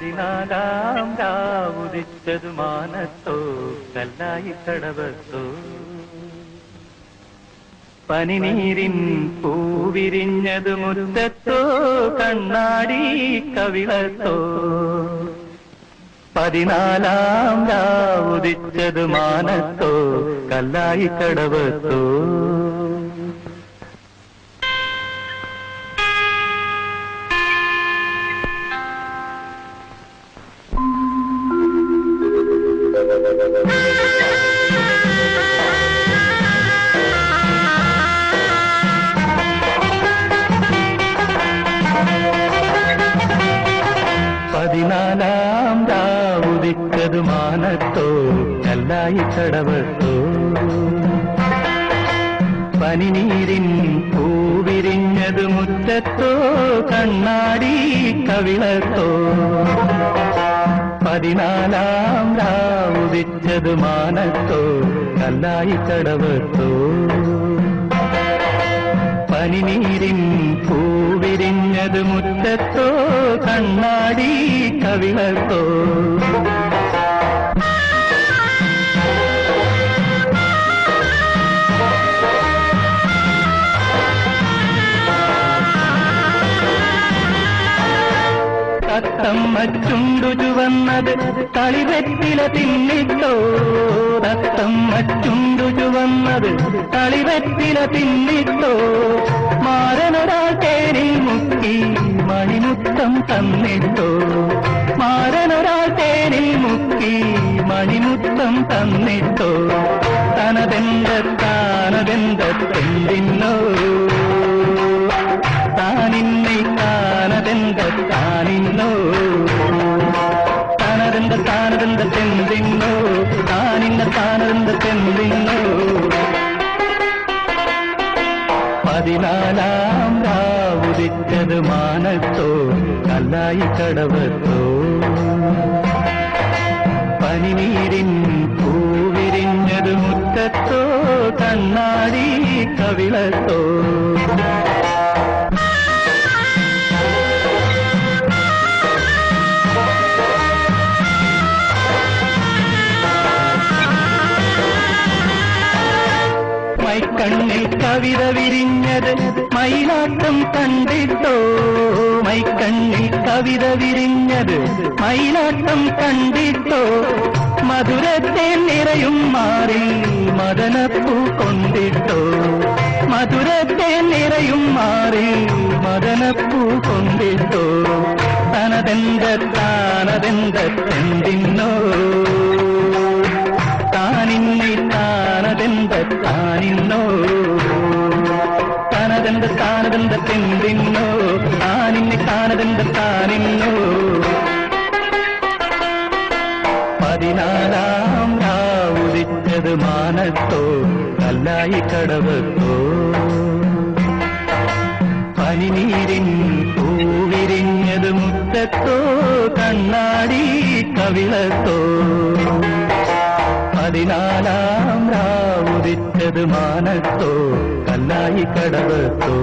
പതിനാലാം രാവുദിച്ചതു മാനത്തോ കല്ലായി കടവത്തോ പനിനീരിൻ പൂവിരിഞ്ഞതു മുറ്റത്തോ കണ്ണാടി കവിളത്തോ പതിനാലാം രാവുദിച്ചതു മാനത്തോ കല്ലായി കടവത്തോ പതിനാലാം രാവുദിച്ചതു മാനത്തോ കല്ലായി കടവത്തോ പനിനീരിൻ പൂവിരിഞ്ഞതു മുറ്റത്തോ കണ്ണാടി കവിളത്തോ പതിനാലാം രാവുദിച്ചതു മാനത്തോ കല്ലായി കടവത്തോ പനിനീരിൻ പൂവിരിഞ്ഞതു മുറ്റത്തോ കണ്ണാടി കവിളത്തോ തത്തമ്മ ചുണ്ടു ചുവന്നത് കളിവെറ്റില തിന്നിട്ടോ തത്തമ്മ ചുണ്ടു ചുവന്നത് കളിവെറ്റില തിന്നിട്ടോ മാരനൊരാൾ തേനിൽ മുക്കി മണിമുത്തം തന്നിട്ടോ മാരനൊരാൾ തേനിൽ മുക്കി മണിമുത്തം തന്നിട്ടോ താനതെന്തെന്തിന്നോ താനിന്നെ താനതെന്തിന്നോ താനതെന്തെന്തിന്നോ താനിന്ന താനതെന്തിന്നോ പതിനാലാം രാവുദിച്ചതു മാനത്തോ കല്ലായി കടവത്തോ പനിനീരിൻ പൂവിരിഞ്ഞതു മുറ്റത്തോ കണ്ണാടി കവിളത്തോ മൈക്കണ്ണിൽ കവിത വിരിഞ്ഞത് മയിലാട്ടം കണ്ടിട്ടോ മൈക്കണ്ണിൽ കവിത വിരിഞ്ഞത് മയിലാട്ടം കണ്ടിട്ടോ മധുരത്തെ നിറയും മാറി മദനപ്പൂ കൊണ്ടിട്ടോ മധുരത്തെ നിറയും മാറി മദനപ്പൂ കൊണ്ടിട്ടോ താനതെന്തിന്നോ താനിന്നെ താനിന്നോ താനതെന്തിന്നോ താനിന്നെ താനിന്നോ പതിനാലാം രാവുദിച്ചതു മാനത്തോ കല്ലായി കടവത്തോ പനിനീരിൻ പൂവിരിഞ്ഞതു മുറ്റത്തോ കണ്ണാടി കവിളത്തോ പതിനാലാം രാവുദിച്ചതു മാനത്തോ കല്ലായി കടവത്തോ